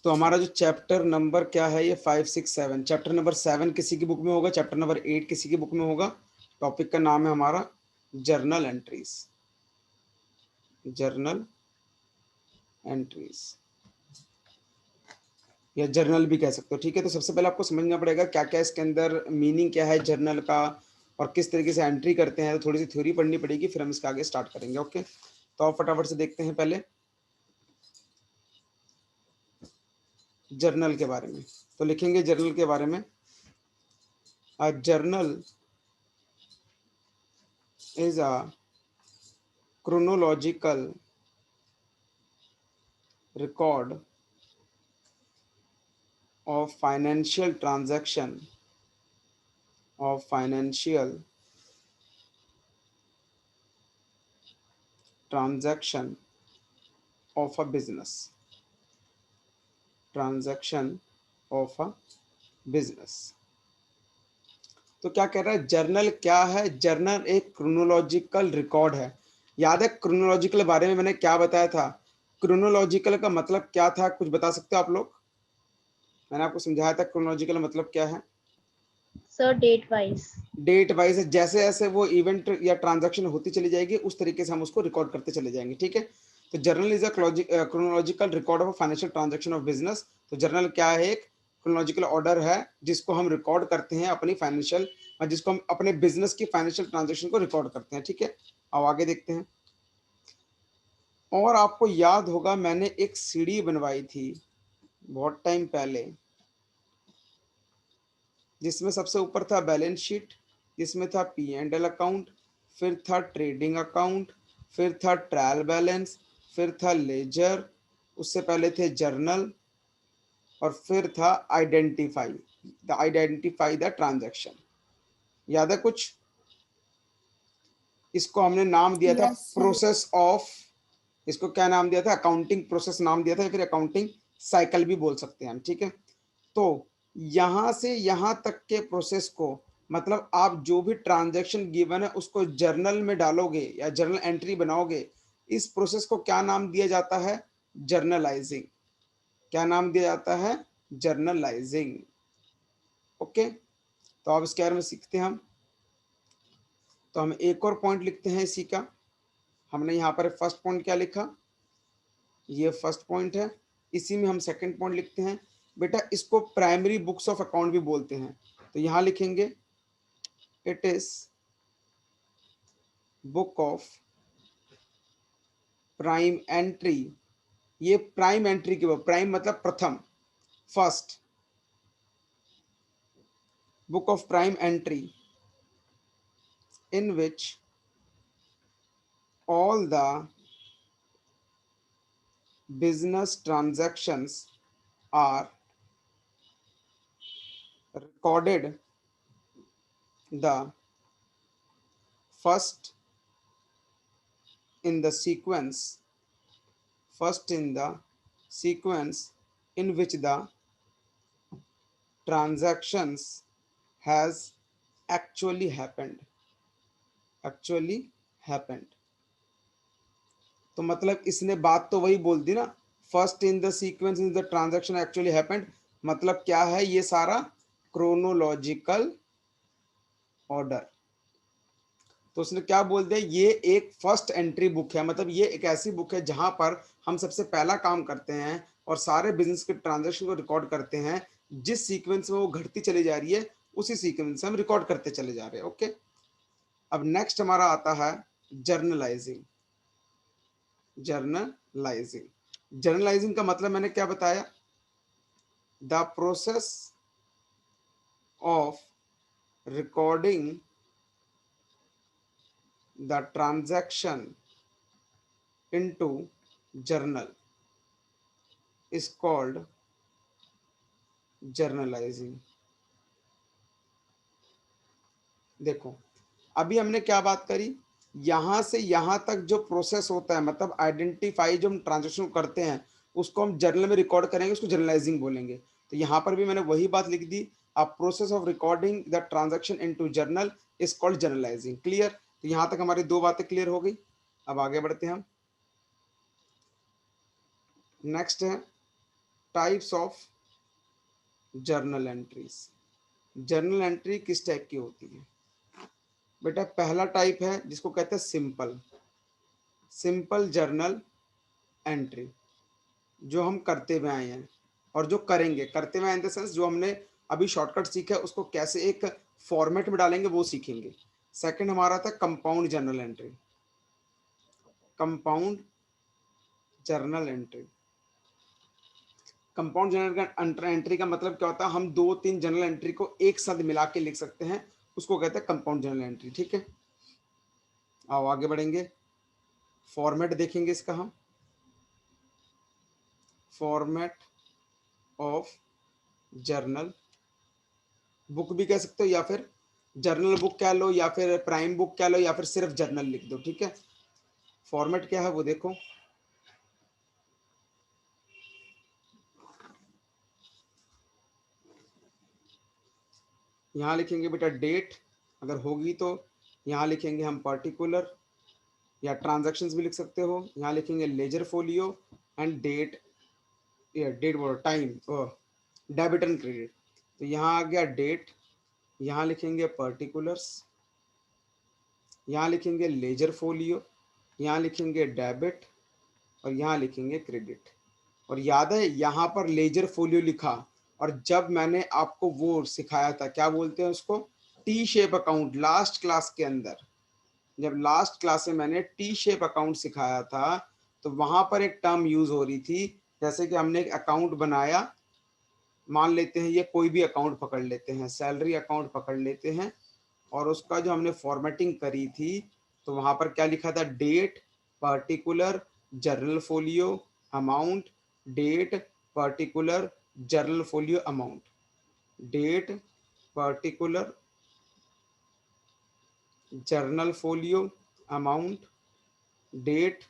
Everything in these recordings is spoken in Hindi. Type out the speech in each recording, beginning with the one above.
तो हमारा जो चैप्टर नंबर क्या है ये 5, 6, 7, चैप्टर नंबर 7 किसी की बुक में होगा, चैप्टर नंबर 8 किसी की बुक में होगा। टॉपिक का नाम है हमारा जर्नल एंट्रीज, जर्नल एंट्रीज या जर्नल भी कह सकते हो, ठीक है। तो सबसे पहले आपको समझना पड़ेगा क्या क्या इसके अंदर मीनिंग क्या है जर्नल का और किस तरीके से एंट्री करते हैं। तो थोड़ी सी थ्योरी पढ़नी पड़ेगी, फिर हम इसका आगे स्टार्ट करेंगे। ओके, तो आप फटाफट से देखते हैं पहले जर्नल के बारे में। तो लिखेंगे जर्नल के बारे में, a journal is a chronological record of financial transaction of financial transaction of a business, transaction of a business। तो क्या कह रहा है, जर्नल क्या है? जर्नल एक क्रोनोलॉजिकल रिकॉर्ड है। याद है क्रोनोलॉजिकल बारे में मैंने क्या बताया था? क्रोनोलॉजिकल का मतलब क्या था, कुछ बता सकते हो आप लोग? मैंने आपको समझाया था क्रोनोलॉजिकल मतलब क्या है। Sir date wise. Date wise है, जैसे जैसे वो इवेंट या ट्रांजैक्शन होती चली जाएगी उस तरीके से हम उसको रिकॉर्ड करते चले जाएंगे, ठीक है। तो journal is a chronological record of financial transaction of business. तो जर्नल क्या है? एक क्रोनोलॉजिकल ऑर्डर है जिसको हम रिकॉर्ड करते हैं अपनी फाइनेंशियल, जिसको हम अपने बिजनेस की फाइनेंशियल ट्रांजैक्शन को रिकॉर्ड करते हैं, ठीक है। अब आगे देखते हैं। और आपको याद होगा मैंने एक सीडी बनवाई थी बहुत टाइम पहले, जिसमें सबसे ऊपर था बैलेंस शीट, जिसमें था P&L अकाउंट, फिर था ट्रेडिंग अकाउंट, फिर था ट्रायल बैलेंस, फिर था लेजर, उससे पहले थे जर्नल, और फिर था आइडेंटिफाई द ट्रांजैक्शन। याद है कुछ? इसको हमने नाम दिया था यस सर। प्रोसेस ऑफ, इसको क्या नाम दिया था? अकाउंटिंग प्रोसेस नाम दिया था, या फिर अकाउंटिंग साइकिल भी बोल सकते हैं हम, ठीक है। तो यहां से यहां तक के प्रोसेस को, मतलब आप जो भी ट्रांजैक्शन गिवन है उसको जर्नल में डालोगे या जर्नल एंट्री बनाओगे, इस प्रोसेस को क्या नाम दिया जाता है? जर्नलाइजिंग। क्या नाम दिया जाता है? जर्नलाइजिंग। ओके, तो अब इसके बारे में सीखते हैं हम। तो हम एक और पॉइंट लिखते हैं इसी का। हमने यहाँ पर फर्स्ट पॉइंट क्या लिखा? ये फर्स्ट पॉइंट है। इसी में हम सेकंड पॉइंट लिखते हैं। बेटा इसको प्राइमरी बुक्स ऑफ अकाउंट भी बोलते हैं। तो यहाँ लिखेंगे it is book of prime entry. ये प्राइम एंट्री की, प्राइम मतलब प्रथम, first, book of prime entry in which all the business transactions are recorded the first in the sequence, first in the sequence in which the transactions has actually happened, actually happened। तो मतलब इसने बात तो वही बोल दी ना, first in the sequence in the transaction actually happened. मतलब क्या है? ये सारा क्रोनोलॉजिकल ऑर्डर। तो उसने क्या बोल दिया? ये एक फर्स्ट एंट्री बुक है, मतलब ये एक ऐसी बुक है जहां पर हम सबसे पहला काम करते हैं और सारे बिजनेस के ट्रांजैक्शन को रिकॉर्ड करते हैं। जिस सीक्वेंस में वो घटती चली जा रही है उसी सीक्वेंस से हम रिकॉर्ड करते चले जा रहे हैं। ओके, अब नेक्स्ट हमारा आता है जर्नलाइजिंग। जर्नलाइजिंग, जर्नलाइजिंग का मतलब मैंने क्या बताया? The process of recording the transaction into journal is called journalising. देखो अभी हमने क्या बात करी, यहां से यहां तक जो प्रोसेस होता है, मतलब आइडेंटिफाई जो हम ट्रांजेक्शन करते हैं उसको हम जर्नल में रिकॉर्ड करेंगे, उसको जर्नलाइजिंग बोलेंगे। तो यहां पर भी मैंने वही बात लिख दी, a process of recording the transaction into journal is called journalising. Clear? तो यहां तक हमारी दो बातें क्लियर हो गई। अब आगे बढ़ते हैं हम। नेक्स्ट है types of journal entries. Journal entry किस टाइप की होती है बेटा? पहला टाइप है जिसको कहते हैं सिंपल, सिंपल जर्नल एंट्री, जो हम करते हुए आए हैं और जो करेंगे, करते हुए इन द सेंस जो हमने अभी शॉर्टकट सीखा है उसको कैसे एक फॉर्मेट में डालेंगे वो सीखेंगे। सेकंड हमारा था compound journal entry, compound journal entry. Compound journal entry का मतलब क्या होता है? हम दो तीन जर्नल एंट्री को एक साथ मिला के लिख सकते हैं, उसको कहते हैं कंपाउंड जर्नल एंट्री। ठीक है, आओ आगे बढ़ेंगे, फॉर्मेट देखेंगे इसका हम। फॉर्मेट ऑफ जर्नल बुक भी कह सकते हो, या फिर जर्नल बुक कह लो, या फिर प्राइम बुक कह लो, या फिर सिर्फ जर्नल लिख दो। ठीक है, फॉर्मेट क्या है वो देखो। यहाँ लिखेंगे बेटा डेट, अगर होगी तो यहाँ लिखेंगे हम पर्टिकुलर, या ट्रांजैक्शंस भी लिख सकते हो। यहाँ लिखेंगे लेजर फोलियो एंड डेट, या डेट बोलो टाइम, डेबिट एंड क्रेडिट। तो यहाँ आ गया डेट, यहाँ लिखेंगे पर्टिकुलर्स, यहाँ लिखेंगे लेजर फोलियो, यहाँ लिखेंगे डेबिट, और यहाँ लिखेंगे क्रेडिट। और याद है यहाँ पर लेजर फोलियो लिखा, और जब मैंने आपको वो सिखाया था, क्या बोलते हैं उसको, T shape account, last class के अंदर, जब लास्ट क्लास में मैंने टी शेप अकाउंट सिखाया था, तो वहां पर एक टर्म यूज हो रही थी, जैसे कि हमने एक अकाउंट बनाया, मान लेते हैं ये कोई भी अकाउंट पकड़ लेते हैं, सैलरी अकाउंट पकड़ लेते हैं, और उसका जो हमने फॉर्मेटिंग करी थी, तो वहां पर क्या लिखा था, date particular journal folio amount, date particular journal folio amount, date particular journal folio amount, date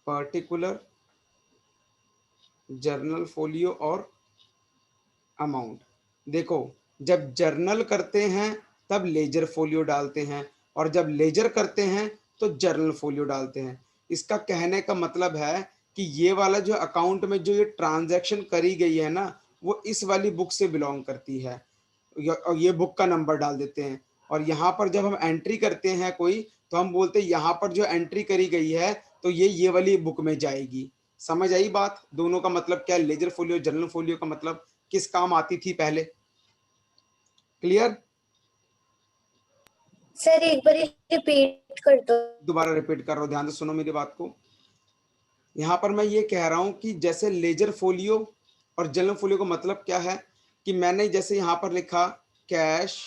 particular journal folio और अमाउंट। देखो, जब जर्नल करते हैं तब लेजर फोलियो डालते हैं, और जब लेजर करते हैं तो जर्नल फोलियो डालते हैं। इसका कहने का मतलब है कि ये वाला जो अकाउंट में जो ये ट्रांजैक्शन करी गई है ना, वो इस वाली बुक से बिलोंग करती है, और ये बुक का नंबर डाल देते हैं। और यहाँ पर जब हम एंट्री करते हैं कोई, तो हम बोलते हैं यहाँ पर जो एंट्री करी गई है तो ये वाली बुक में जाएगी। समझ आई बात? दोनों का मतलब क्या है, लेजर फोलियो जर्नल फोलियो का मतलब किस काम आती थी पहले। क्लियर? सर एक बार रिपीट कर दो। दोबारा रिपीट कर रहा हूं, ध्यान से सुनो मेरी बात को। यहाँ पर मैं ये कह रहा हूं कि जैसे लेजर फोलियो और जर्नल फोलियो का मतलब क्या है, कि मैंने जैसे यहाँ पर लिखा कैश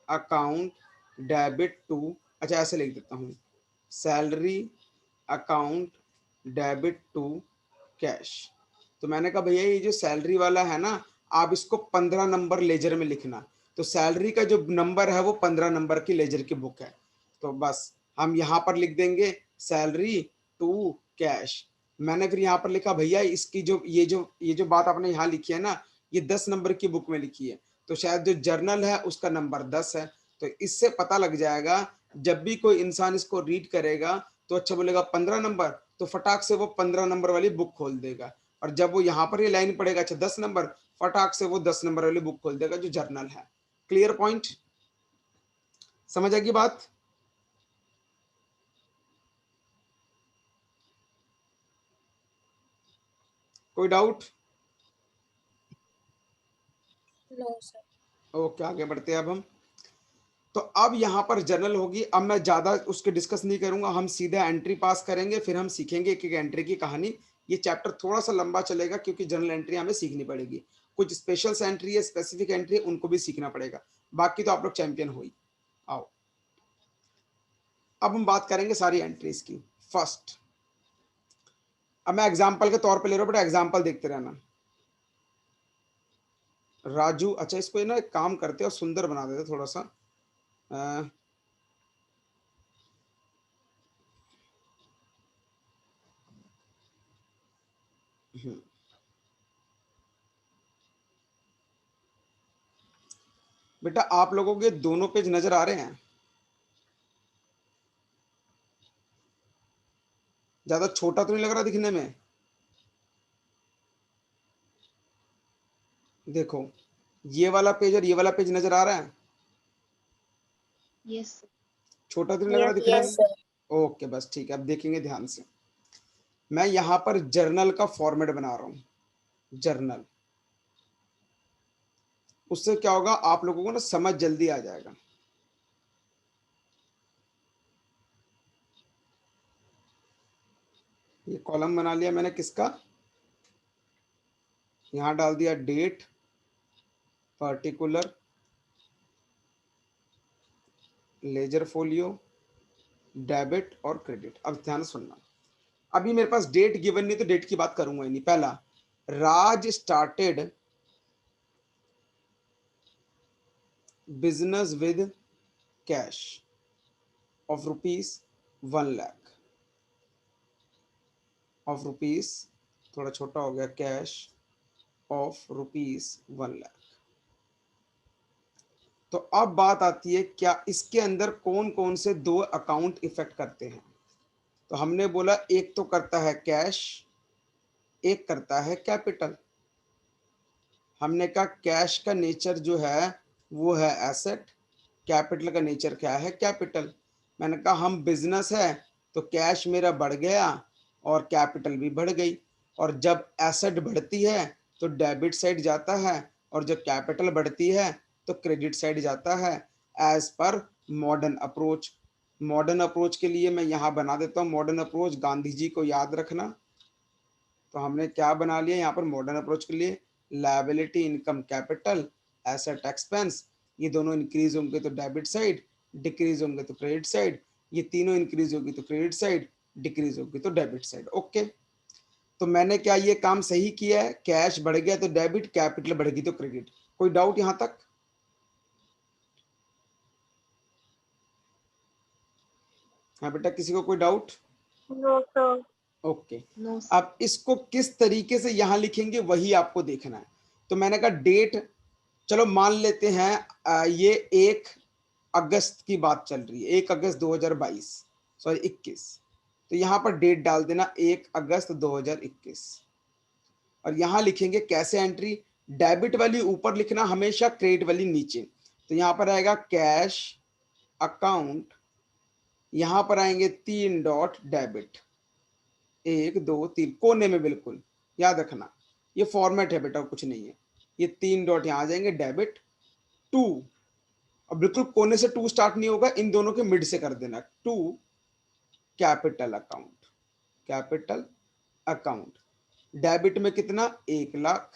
अकाउंट डेबिट टू, अच्छा ऐसे लिख देता हूँ, salary account debit to cash. तो मैंने कहा भैया ये जो सैलरी वाला है ना, आप इसको 15 नंबर लेजर में लिखना। तो सैलरी का जो नंबर है वो 15 नंबर की लेजर की बुक है। तो बस हम यहाँ पर लिख देंगे सैलरी टू कैश। मैंने फिर यहाँ पर लिखा भैया इसकी जो ये जो बात आपने यहाँ लिखी है ना, ये 10 नंबर की बुक में लिखी है, तो शायद जो जर्नल है उसका नंबर 10 है। तो इससे पता लग जाएगा, जब भी कोई इंसान इसको रीड करेगा तो अच्छा बोलेगा 15 नंबर, तो फटाक से वो 15 नंबर वाली बुक खोल देगा। और जब वो यहाँ पर ये लाइन पड़ेगा अच्छा 10 नंबर, फटाक से वो 10 नंबर वाली बुक खोल देगा जो जर्नल है। Clear point? समझ आएगी बात? कोई डाउट? No sir. ओके, आगे बढ़ते हैं अब हम। तो अब यहाँ पर जर्नल होगी, अब मैं ज़्यादा उसके डिस्कस नहीं करूंगा, हम सीधा एंट्री पास करेंगे, फिर हम सीखेंगे एक एक एंट्री की कहानी। ये चैप्टर थोड़ा सा लंबा चलेगा क्योंकि जर्नल एंट्री हमें सीखनी पड़ेगी, कुछ स्पेशल एंट्री है, स्पेसिफिक एंट्री, उनको भी सीखना पड़ेगा, बाकी तो आप लोग चैंपियन हो ही। आओ अब हम बात करेंगे सारी एंट्रीज की। फर्स्ट, अब मैं एग्जाम्पल के तौर पे ले रहा हूँ, बट एग्जाम्पल देखते रहना। राजू, अच्छा इसको ना एक काम करते और सुंदर बना देते थोड़ा सा। अ, हम्म, बेटा आप लोगों के दोनों पेज नजर आ रहे हैं? ज्यादा छोटा तो नहीं लग रहा दिखने में? देखो ये वाला पेज और ये वाला पेज नजर आ रहा है, यस सर। छोटा तो नहीं लग रहा दिखने यस में? सर। ओके बस ठीक है, अब देखेंगे ध्यान से। मैं यहाँ पर जर्नल का फॉर्मेट बना रहा हूँ, जर्नल। उससे क्या होगा, आप लोगों को ना समझ जल्दी आ जाएगा। ये कॉलम बना लिया मैंने, किसका? यहाँ डाल दिया date, particular, ledger folio, debit और क्रेडिट। अब ध्यान से सुनना, अभी मेरे पास डेट गिवन नहीं तो डेट की बात करूंगा ही नहीं। पहला, Raj started business with cash of ₹1 lakh, of rupees, थोड़ा छोटा हो गया, कैश ऑफ ₹1 लाख। तो अब बात आती है, क्या इसके अंदर कौन कौन से दो अकाउंट इफेक्ट करते हैं? तो हमने बोला एक तो करता है कैश, एक करता है कैपिटल। हमने कहा कैश का नेचर जो है वो है एसेट, कैपिटल का नेचर क्या है? कैपिटल। मैंने कहा हम बिजनेस है तो कैश मेरा बढ़ गया और कैपिटल भी बढ़ गई, और जब एसेट बढ़ती है तो डेबिट साइड जाता है, और जब कैपिटल बढ़ती है तो क्रेडिट साइड जाता है, as per modern approach. Modern approach के लिए मैं यहाँ बना देता हूँ मॉडर्न अप्रोच, गांधी जी को याद रखना। तो हमने क्या बना लिया यहाँ पर मॉडर्न अप्रोच के लिए? Liability income capital, asset expense, ये दोनों इंक्रीज होंगे तो डेबिट साइड, डिक्रीज होंगे तो क्रेडिट साइड, ये तीनों इंक्रीज होगी तो क्रेडिट साइड, डिक्रीज होगी तो डेबिट साइड। ओके, तो मैंने क्या ये काम सही किया है? कैश बढ़ गया तो डेबिट, कैपिटल बढ़ गई तो क्रेडिट। कोई डाउट यहाँ तक? हाँ बेटा, किसी को कोई doubt? No sir. Okay, no sir. अब इसको किस तरीके से यहाँ लिखेंगे वही आपको देखना है। तो मैंने कहा डेट, चलो मान लेते हैं ये 1 अगस्त की बात चल रही है, 1 अगस्त 2022, सॉरी 21। तो यहाँ पर डेट डाल देना 1 अगस्त 2021, और यहाँ लिखेंगे कैसे एंट्री? डेबिट वाली ऊपर लिखना हमेशा, क्रेडिट वाली नीचे। तो यहाँ पर आएगा कैश अकाउंट, यहाँ पर आएंगे 3 डॉट डेबिट, 1 2 3 कोने में, बिल्कुल याद रखना ये फॉर्मेट है बेटा, कुछ नहीं है। ये 3 डॉट यहाँ आ जाएंगे, डेबिट 2, और बिल्कुल कोने से 2 स्टार्ट नहीं होगा, इन दोनों के मिड से कर देना, 2 capital account, capital account. Debit में कितना? 1 लाख,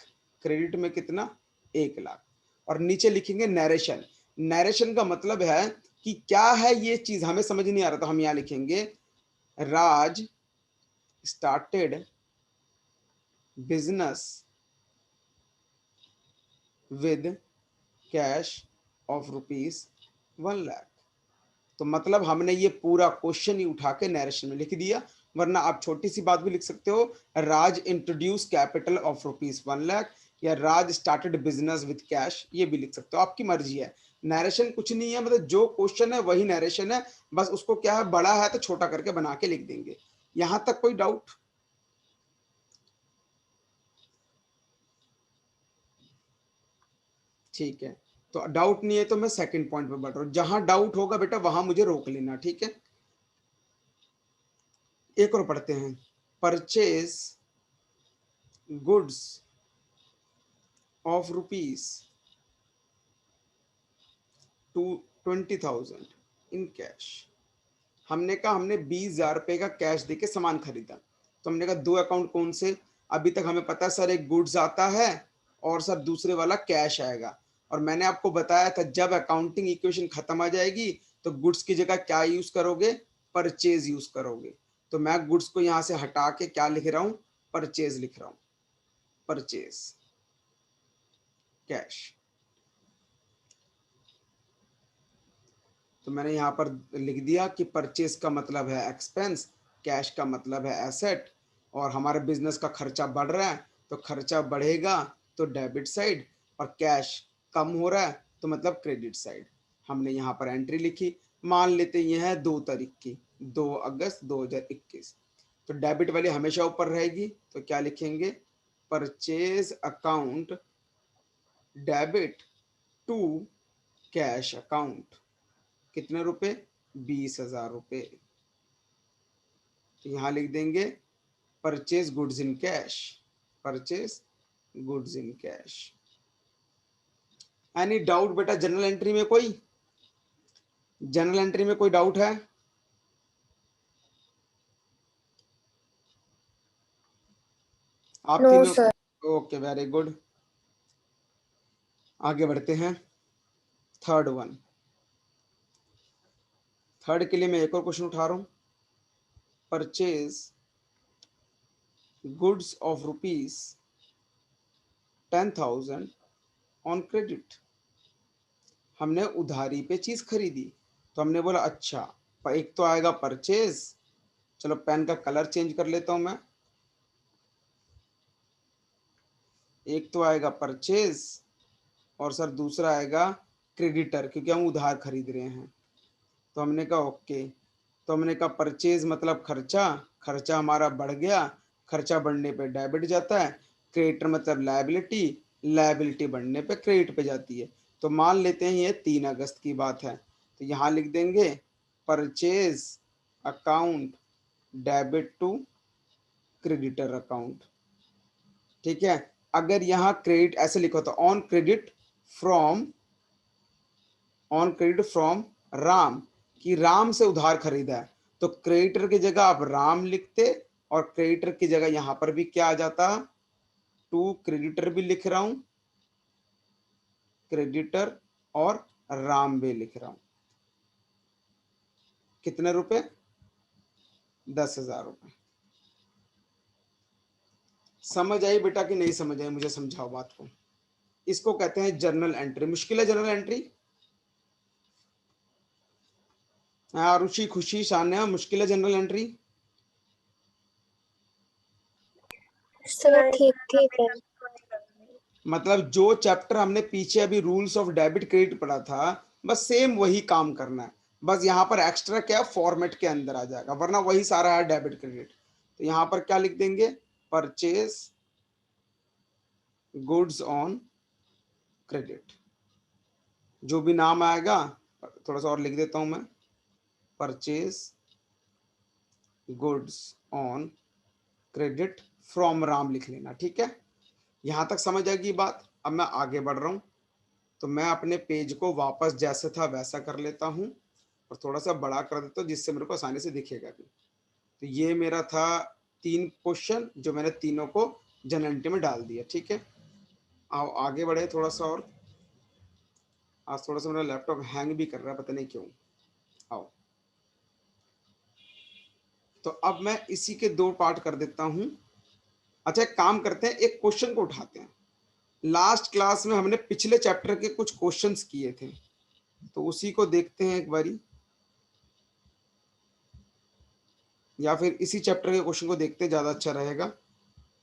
क्रेडिट में कितना? 1 लाख। और नीचे लिखेंगे नरेशन। नरेशन का मतलब है कि क्या है ये चीज, हमें समझ नहीं आ रहा, तो हम यहाँ लिखेंगे Raj started business with cash of ₹1 lakh. तो मतलब हमने ये पूरा क्वेश्चन ही उठा के नरेशन में लिख दिया, वरना आप छोटी सी बात भी लिख सकते हो, राज इंट्रोड्यूस कैपिटल ऑफ ₹1 लाख, या राज स्टार्टेड बिजनेस विद कैश, ये भी लिख सकते हो, आपकी मर्जी है। नरेशन कुछ नहीं है, मतलब जो क्वेश्चन है वही नरेशन है, बस उसको क्या है, बड़ा है तो छोटा करके बना के लिख देंगे। यहां तक कोई डाउट? ठीक है, तो डाउट नहीं है तो मैं सेकंड पॉइंट पे बढ़ रहा हूं, जहां डाउट होगा बेटा वहां मुझे रोक लेना, ठीक है। एक और पढ़ते हैं, purchase goods of ₹20,000 in cash. हमने कहा हमने 20,000 रुपए का कैश देके सामान खरीदा, तो हमने कहा दो अकाउंट कौन से? अभी तक हमें पता है सर, एक गुड्स आता है और सर दूसरे वाला कैश आएगा, और मैंने आपको बताया था जब अकाउंटिंग इक्वेशन खत्म आ जाएगी तो गुड्स की जगह क्या यूज करोगे? परचेज यूज करोगे। तो मैं गुड्स को यहां से हटा के क्या लिख रहा हूं? परचेज लिख रहा हूं, परचेज कैश। तो मैंने यहाँ पर लिख दिया कि परचेज का मतलब है एक्सपेंस, कैश का मतलब है एसेट, और हमारे बिजनेस का खर्चा बढ़ रहा है तो खर्चा बढ़ेगा तो डेबिट साइड, और कैश कम हो रहा है तो मतलब क्रेडिट साइड। हमने यहाँ पर एंट्री लिखी, मान लेते ये है 2 तारीख की, 2 अगस्त 2021। तो डेबिट वाली हमेशा ऊपर रहेगी, तो क्या लिखेंगे? Purchase account debit to cash account. कितने रुपए? 20,000 रुपए। तो यहां लिख देंगे purchase goods in cash, purchase goods in cash. Any doubt बेटा जनरल एंट्री में? कोई जनरल एंट्री में कोई डाउट है? आप नो तीनों? सर। Okay, very good. आगे बढ़ते हैं। थर्ड वन, थर्ड के लिए मैं एक और क्वेश्चन उठा रहा हूं। Purchase goods of rupees 10,000 on credit. हमने उधारी पे चीज खरीदी, तो हमने बोला अच्छा, एक तो आएगा परचेज, चलो पेन का कलर चेंज कर लेता हूं मैं। एक तो आएगा परचेज और सर दूसरा आएगा क्रेडिटर, क्योंकि हम उधार खरीद रहे हैं। तो हमने कहा ओके, तो हमने कहा परचेज मतलब खर्चा, खर्चा हमारा बढ़ गया, खर्चा बढ़ने पे डेबिट जाता है। क्रेडिटर मतलब लायबिलिटी, लायबिलिटी बढ़ने पे क्रेडिट पे जाती है। तो मान लेते हैं ये 3 अगस्त की बात है, तो यहाँ लिख देंगे purchase account debit to creditor account. ठीक है। अगर यहाँ क्रेडिट ऐसे लिखो तो on credit from, on credit from Ram, कि राम से उधार खरीदा है, तो क्रेडिटर की जगह आप राम लिखते और क्रेडिटर की जगह यहां पर भी क्या आ जाता, टू क्रेडिटर भी लिख रहा हूं, क्रेडिटर और राम भी लिख रहा हूं। कितने रुपए? 10,000 रुपए। समझ आई बेटा कि नहीं समझ आई? मुझे समझाओ बात को। इसको कहते हैं जर्नल एंट्री। मुश्किल है जनरल एंट्री? रुचि, खुशी, सान्या, मुश्किल है जनरल एंट्री? सर ठीक ठीक है। मतलब जो चैप्टर हमने पीछे अभी रूल्स ऑफ डेबिट क्रेडिट पढ़ा था, बस सेम वही काम करना है। बस यहाँ पर एक्स्ट्रा क्या फॉर्मेट के अंदर आ जाएगा, वरना वही सारा है डेबिट क्रेडिट। तो यहाँ पर क्या लिख देंगे? Purchase goods on credit. जो भी नाम आएगा, थोड़ा सा और लिख देता हूं मैं, purchase goods on credit from Ram लिख लेना। ठीक है, यहां तक समझ आएगी बात। अब मैं आगे बढ़ रहा हूं, तो मैं अपने पेज को वापस जैसे था वैसा कर लेता हूं और थोड़ा सा बड़ा कर देता हूं, जिससे मेरे को आसानी से दिखेगा भी। तो ये मेरा था 3 क्वेश्चन, जो मैंने तीनों को जनरल में डाल दिया। ठीक है, आओ आगे बढ़े थोड़ा सा और। आज थोड़ा सा मेरा लैपटॉप हैंग भी कर रहा है, पता नहीं क्यों। आओ, तो अब मैं इसी के 2 पार्ट कर देता हूं। अच्छा, एक काम करते हैं, एक क्वेश्चन को उठाते हैं। लास्ट क्लास में हमने पिछले चैप्टर के कुछ क्वेश्चंस किए थे, तो उसी को देखते हैं एक बारी, या फिर इसी चैप्टर के क्वेश्चन को देखते हैं, ज़्यादा अच्छा रहेगा।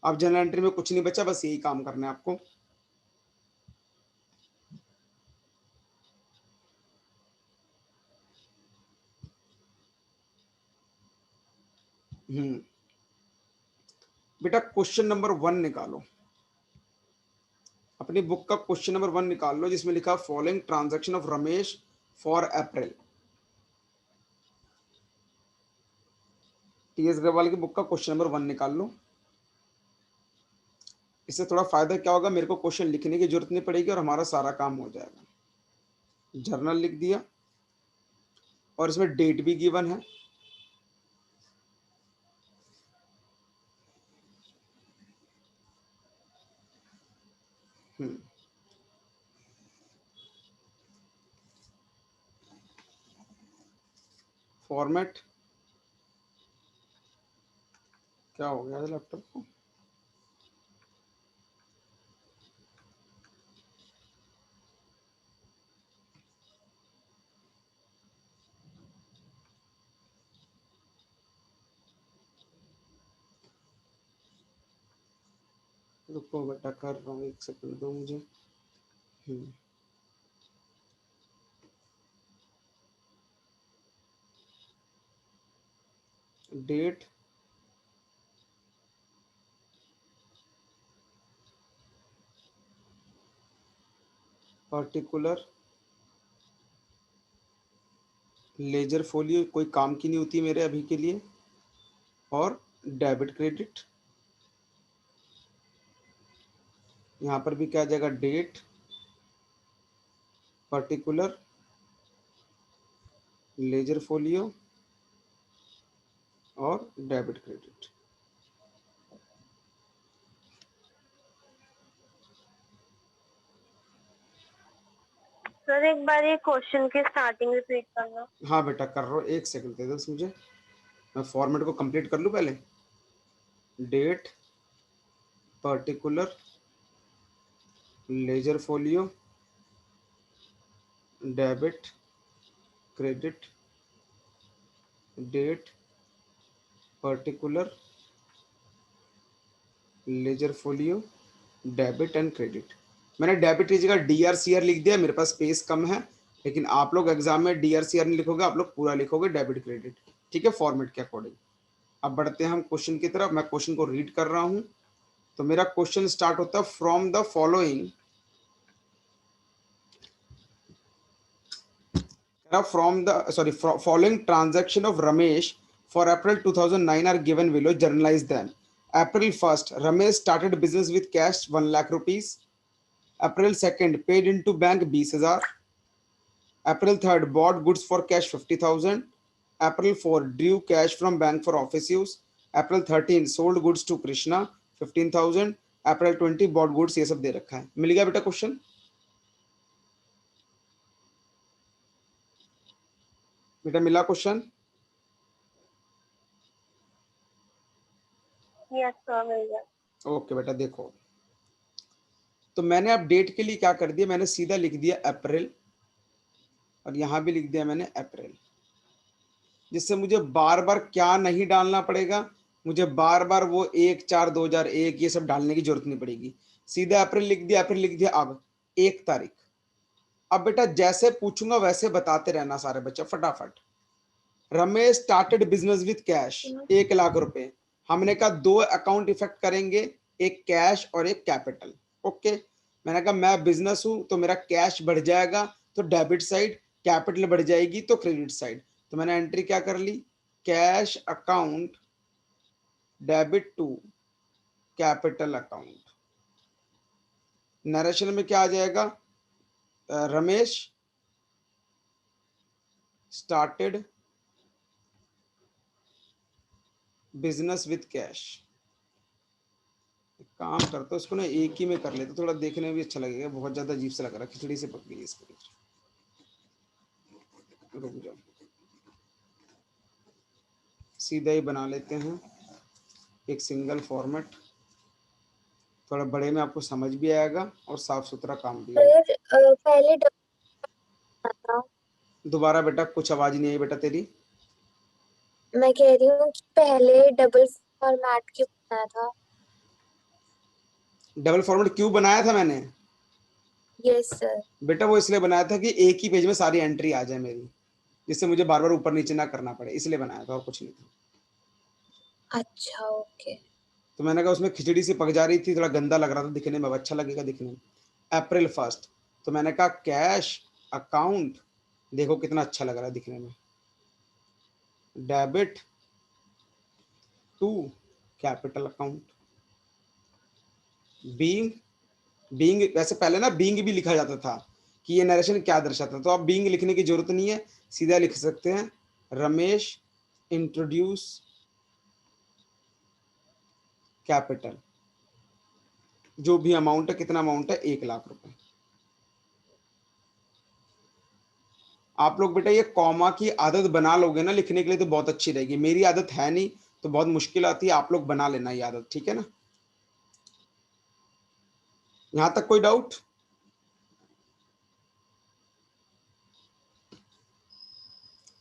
अब जनरल एंट्री में कुछ नहीं बचा, बस यही काम करना है आपको। बेटा क्वेश्चन नंबर 1 निकालो, अपनी बुक का क्वेश्चन नंबर 1 निकाल लो, जिसमें लिखा following transaction of Ramesh for April. TS Agarwal की बुक का क्वेश्चन नंबर 1 निकाल लो। इससे थोड़ा फायदा क्या होगा, मेरे को क्वेश्चन लिखने की जरूरत नहीं पड़ेगी और हमारा सारा काम हो जाएगा। जर्नल लिख दिया और इसमें डेट भी गिवन है। फॉर्मेट क्या हो गया लैपटॉप को? रुको बेटा, कर रहा हूँ, 1 सेकंड दो मुझे। डेट पर्टिकुलर लेजर फोलियो कोई काम की नहीं होती मेरे अभी के लिए, और डेबिट क्रेडिट, यहाँ पर भी क्या आ जाएगा, डेट, पर्टिकुलर लेजर फोलियो और डेबिट क्रेडिट। सर एक बार ये क्वेश्चन की स्टार्टिंग रिपीट करना। हाँ बेटा कर रहा हूँ, 1 सेकंड दे दो मुझे, मैं फॉर्मेट को कंप्लीट कर लूँ पहले। Date, particular ledger folio, debit credit, date, particular ledger folio, debit and credit. मैंने डेबिट की जगह DRCR लिख दिया, मेरे पास स्पेस कम है, लेकिन आप लोग एग्जाम में DRCR नहीं लिखोगे, आप लोग पूरा लिखोगे डेबिट क्रेडिट, ठीक है, फॉर्मेट के अकॉर्डिंग। अब बढ़ते हैं हम क्वेश्चन की तरफ, मैं क्वेश्चन को रीड कर रहा हूं। तो मेरा क्वेश्चन स्टार्ट होता है, from the following, from the following transaction of Ramesh for April 2009 are given below, journalize them. April 1st, Ramesh started business with cash 1 lakh rupees. April 2nd, paid into bank 20,000. April 3rd, bought goods for cash 50,000. April 4th, drew cash from bank for office use. April 13th, sold goods to Krishna 15,000. April 20, bought goods। ये सब दे रखा है। मिल गया बेटा क्वेश्चन? बेटा मिला क्वेश्चन? यस सर मिल गया। ओके बेटा देखो, तो मैंने अब डेट के लिए क्या कर दिया, मैंने सीधा लिख दिया अप्रैल, और यहां भी लिख दिया मैंने अप्रैल, जिससे मुझे बार बार क्या नहीं डालना पड़ेगा, मुझे बार बार वो 1/4/2001 ये सब डालने की जरूरत नहीं पड़ेगी। सीधा अप्रैल लिख दिया, अप्रैल लिख दिया। अब 1 तारीख, अब बेटा जैसे पूछूंगा वैसे बताते रहना सारे बच्चे फटाफट। Ramesh started business with cash 1 lakh रुपए। हमने कहा 2 अकाउंट इफेक्ट करेंगे, एक कैश और एक कैपिटल। ओके, मैंने कहा मैं बिजनेस हूं तो मेरा कैश बढ़ जाएगा तो डेबिट साइड, कैपिटल बढ़ जाएगी तो क्रेडिट साइड। तो मैंने एंट्री क्या कर ली, cash account debit to capital account. Narration में क्या आ जाएगा, Ramesh started business with cash. काम करते इसको ना एक ही में कर लेते, थोड़ा देखने में भी अच्छा लगेगा, बहुत ज्यादा अजीब सा लग रहा है, खिचड़ी से पक गई इसको। रुक जाओ, सीधा ही बना लेते हैं एक सिंगल फॉर्मेट, थोड़ा बड़े में आपको समझ भी आएगा और साफ सुथरा काम भी होगा। सर पहले डबल था। दोबारा बेटा कुछ आवाज नहीं आई बेटा तेरी। मैं कह रही हूँ कि पहले डबल फॉर्मेट क्यों बनाया था? डबल फॉर्मेट क्यों बनाया था मैंने? Yes sir. बेटा वो इसलिए बनाया था कि एक ही पेज में सारी एंट्री आ जाए मेरी, जिससे मुझे बार बार ऊपर नीचे ना करना पड़े, इसलिए बनाया था और कुछ नहीं था। अच्छा ओके। तो मैंने कहा उसमें खिचड़ी सी पक जा रही थी, थोड़ा गंदा लग रहा था दिखने में, अब अच्छा लगेगा दिखने में। अप्रैल 1st, तो मैंने कहा कैश अकाउंट, देखो कितना अच्छा लग रहा है दिखने में, debit to capital account. Being, being वैसे पहले ना बीइंग भी लिखा जाता था कि ये नरेशन क्या दर्शाता, तो अब बीइंग लिखने की जरूरत नहीं है, सीधा लिख सकते हैं रमेश इंट्रोड्यूस कैपिटल। जो भी अमाउंट है, कितना अमाउंट है, 1 लाख रुपए। आप लोग बेटा ये कॉमा की आदत बना लोगे ना लिखने के लिए तो बहुत अच्छी रहेगी, मेरी आदत है नहीं तो बहुत मुश्किल आती है, आप लोग बना लेना ये आदत, ठीक है ना? यहां तक कोई डाउट?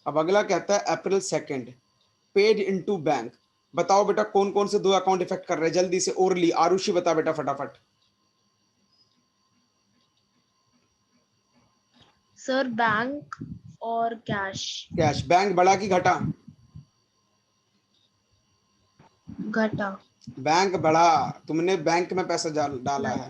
अब अगला कहता है अप्रैल 2nd, पेड इनटू बैंक। बताओ बेटा कौन कौन से 2 अकाउंट इफेक्ट कर रहे हैं, जल्दी से ओरली आरुषि बता बेटा फटाफट। सर बैंक और कैश। कैश, बैंक बढ़ा कि घटा? घटा। बैंक बढ़ा, तुमने बैंक में पैसा डाला है।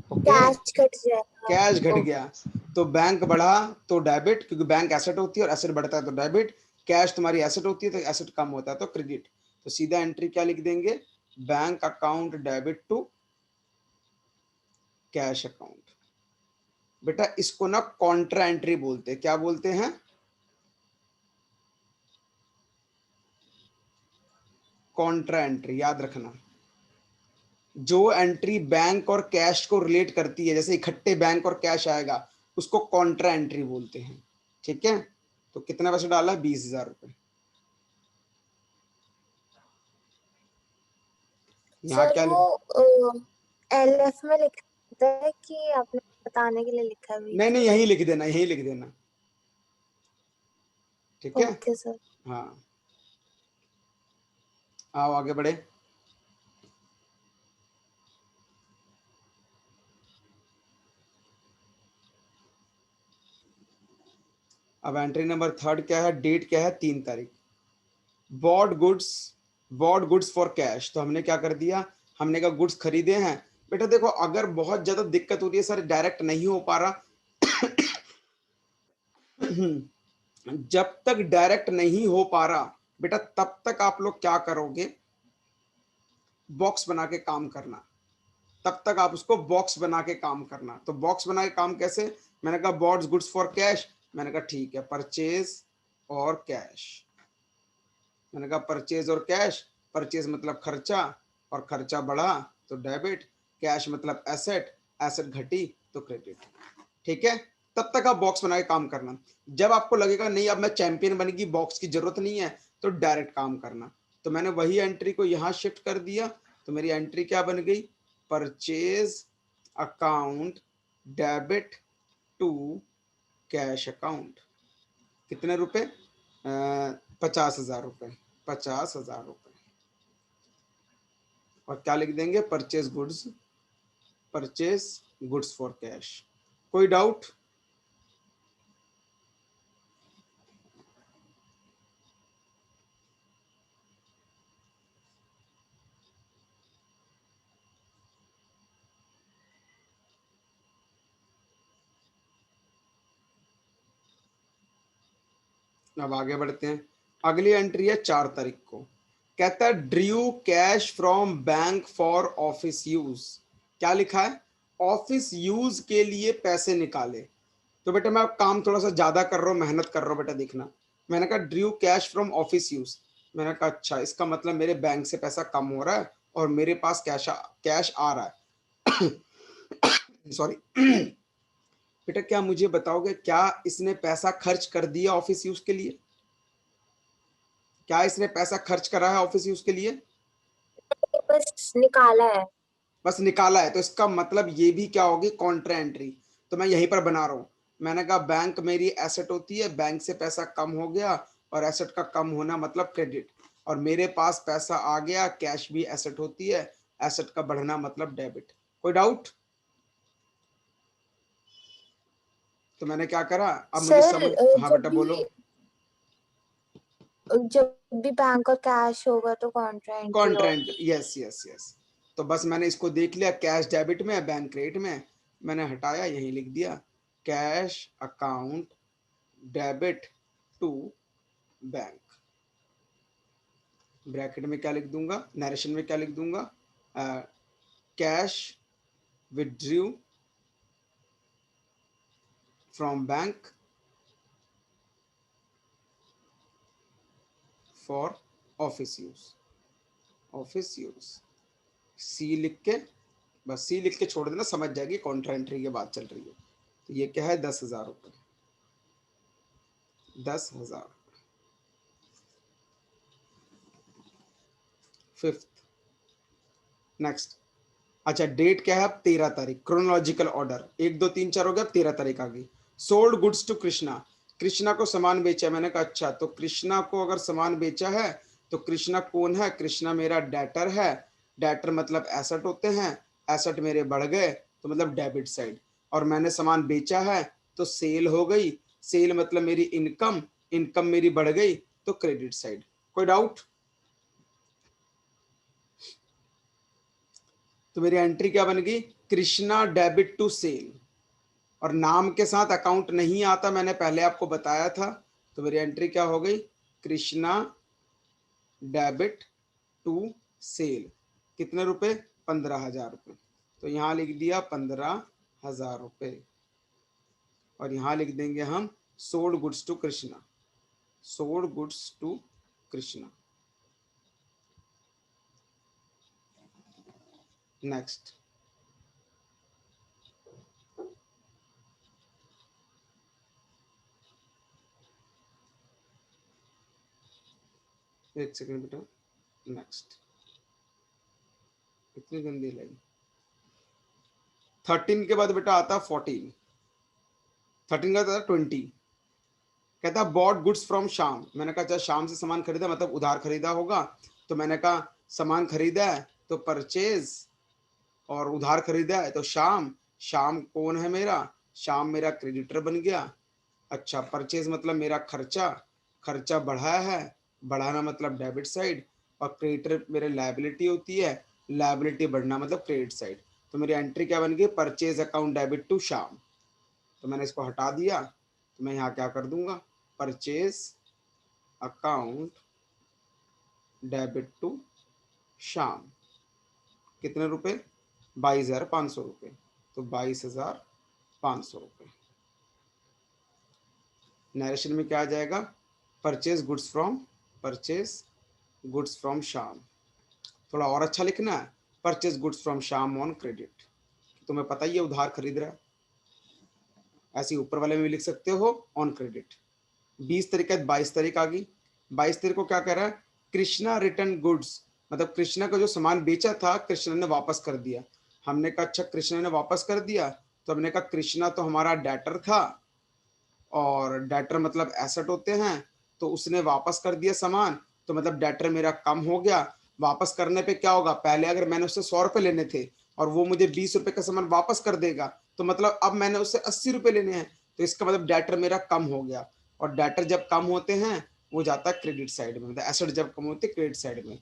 ओके, कैश कट जाएगा। कैश घट गया तो बैंक बढ़ा तो डेबिट, क्योंकि बैंक एसेट होती है और एसेट बढ़ता है तो डेबिट, कैश तुम्हारी एसेट होती है तो एसेट कम होता है तो क्रेडिट। तो सीधा एंट्री क्या लिख देंगे, bank account debit to cash account. बेटा इसको ना कॉन्ट्रा एंट्री बोलते हैं, क्या बोलते हैं, कॉन्ट्रा एंट्री, याद रखना। जो एंट्री बैंक और कैश को रिलेट करती है, जैसे इकट्ठे बैंक और कैश आएगा, उसको कॉन्ट्रा एंट्री बोलते हैं। ठीक है, तो कितना पैसा डाला, 20,000 रुपए। यहाँ सर क्या वो LF में लिखा है कि आपने बताने के लिए लिखा है? नहीं नहीं, यही लिख देना, यही लिख देना। ठीक है, ओके सर। हाँ आओ आगे बढ़े। अब एंट्री नंबर 3 क्या है, डेट क्या है, 3 तारीख। बॉट गुड्स फॉर कैश, तो हमने क्या कर दिया, हमने कहा गुड्स खरीदे हैं। बेटा देखो अगर बहुत ज्यादा दिक्कत हो रही है सर, डायरेक्ट नहीं हो पा रहा जब तक डायरेक्ट नहीं हो पा रहा बेटा, तब तक आप लोग क्या करोगे, बॉक्स बना के काम करना। तब तक आप उसको बॉक्स बना के काम करना। तो बॉक्स बना के काम कैसे, मैंने कहा बॉट्स गुड्स फॉर कैश, मैंने कहा ठीक है, परचेज और कैश। मैंने कहा परचेज और कैश, परचेज मतलब खर्चा और खर्चा बढ़ा तो डेबिट, कैश मतलब एसेट, एसेट घटी तो क्रेडिट। ठीक है, तब तक आप बॉक्स बना के काम करना। जब आपको लगेगा नहीं अब मैं चैंपियन बनेगी, बॉक्स की जरूरत नहीं है, तो डायरेक्ट काम करना। तो मैंने वही एंट्री को यहां शिफ्ट कर दिया, तो मेरी एंट्री क्या बन गई, purchase account debit to cash account. कितने रुपए, 50,000 रुपए, 50,000 रुपए। और क्या लिख देंगे, परचेज गुड्स फॉर कैश। कोई डाउट, अब आगे बढ़ते हैं। अगली एंट्री है 4 तारीख को, कहता है Drew cash from bank for office use. क्या लिखा है, ऑफिस यूज के लिए पैसे निकाले। तो बेटा मैं अब काम थोड़ा सा ज्यादा कर रहा हूँ, मेहनत कर रहा हूँ बेटा, देखना। मैंने कहा Drew cash from office use, मैंने कहा अच्छा इसका मतलब मेरे बैंक से पैसा कम हो रहा है और मेरे पास कैश आ रहा है सॉरी बेटा क्या मुझे बताओगे, क्या इसने पैसा खर्च कर दिया ऑफिस यूज के लिए, क्या इसने पैसा खर्च करा है ऑफिस यूज के लिए, बस निकाला है। बस निकाला है। तो इसका मतलब ये भी क्या होगी, कॉन्ट्रा एंट्री। तो मैं यहीं पर बना रहा हूँ, मैंने कहा बैंक मेरी एसेट होती है, बैंक से पैसा कम हो गया और एसेट का कम होना मतलब क्रेडिट, और मेरे पास पैसा आ गया, कैश भी एसेट होती है, एसेट का बढ़ना मतलब डेबिट। कोई डाउट, तो मैंने क्या करा, अब मुझे सर समझ, हाँ बेटा बोलो। जब भी बैंक और कैश होगा तो कॉन्ट्रा एंट्री कॉन्ट्रेंट, होगी। Yes yes yes. तो बस मैंने इसको देख लिया, कैश डेबिट में है, बैंक क्रेडिट में है। मैंने हटाया, यही लिख दिया, cash account debit to bank. Bracket में क्या लिख दूंगा, नरेशन में क्या लिख दूंगा, cash withdrew from bank for office use, office use. सी लिख के, बस सी लिख के छोड़ देना, समझ जाएगी कॉन्ट्रा एंट्री की बात चल रही है। तो ये क्या है, 10,000 रुपये, 10,000। Fifth, next. अच्छा डेट क्या है, अब 13 तारीख, क्रोनोलॉजिकल ऑर्डर 1 2 3 4 हो गया, 13 तारीख आ गई। Sold goods to Krishna, Krishna को सामान बेचा। मैंने कहा अच्छा, तो कृष्णा को अगर सामान बेचा है तो कृष्णा कौन है, कृष्णा मेरा डेटर है। डेटर मतलब एसेट होते हैं, एसेट मेरे बढ़ गए तो मतलब डेबिट साइड, और मैंने सामान बेचा है तो सेल हो गई, सेल मतलब मेरी इनकम, इनकम मेरी बढ़ गई तो क्रेडिट साइड। कोई डाउट, तो मेरी एंट्री क्या बन गई, कृष्णा डेबिट टू सेल, और नाम के साथ अकाउंट नहीं आता, मैंने पहले आपको बताया था। तो मेरी एंट्री क्या हो गई, कृष्णा डेबिट टू सेल, कितने रुपए, 15,000 रुपये। तो यहाँ लिख दिया 15,000 रुपये, और यहाँ लिख देंगे हम sold goods to Krishna, sold goods to Krishna. Next, एक सेकंड बेटा, नेक्स्ट, इतनी गंदी लाइन। 13 के बाद बेटा आता 14, 13 का आता 20। कहता बॉट गुड्स फ्रॉम श्याम, मैंने कहा अच्छा श्याम से सामान खरीदा मतलब उधार खरीदा होगा, तो मैंने कहा सामान खरीदा है तो परचेज, और उधार खरीदा है तो श्याम, श्याम कौन है मेरा, श्याम मेरा क्रेडिटर बन गया। अच्छा, परचेज मतलब मेरा खर्चा, खर्चा बढ़ाया है, बढ़ाना मतलब डेबिट साइड, और क्रेडिटर मेरे लायबिलिटी होती है, लायबिलिटी बढ़ना मतलब क्रेडिट साइड। तो मेरी एंट्री क्या बन गई, purchase account debit to Shyam. तो मैंने इसको हटा दिया, तो मैं यहाँ क्या कर दूंगा, purchase account debit to Shyam, कितने रुपए, 22,500 रुपये। तो 22,500 रुपये। नरेशन में क्या आ जाएगा, purchase goods from, purchase goods from Shyam. थोड़ा और अच्छा लिखना है, purchase goods from Shyam on credit, तुम्हें पता ही है उधार खरीद रहा है। ऐसे ऊपर वाले में भी लिख सकते हो ऑन क्रेडिट। 20 तारीख है, 22 तारीख आ गई। 22 तारीख को क्या कह रहा है, कृष्णा रिटर्न गुड्स, मतलब कृष्णा का जो सामान बेचा था कृष्णा ने वापस कर दिया। हमने कहा अच्छा कृष्णा ने वापस कर दिया, तो हमने कहा कृष्णा तो हमारा डेटर था, और डेटर मतलब एसेट होते हैं, तो उसने वापस कर दिया सामान, तो मतलब डेटर मेरा कम हो गया। वापस करने पे क्या होगा, पहले अगर मैंने उससे 100 रुपये लेने थे और वो मुझे 20 रुपये का सामान वापस कर देगा, तो मतलब अब मैंने उससे 80 रुपये लेने हैं, तो इसका मतलब डेटर मेरा कम हो गया। और डेटर जब कम होते हैं वो जाता है क्रेडिट साइड में, मतलब एसेट जब कम होते हैं क्रेडिट साइड में।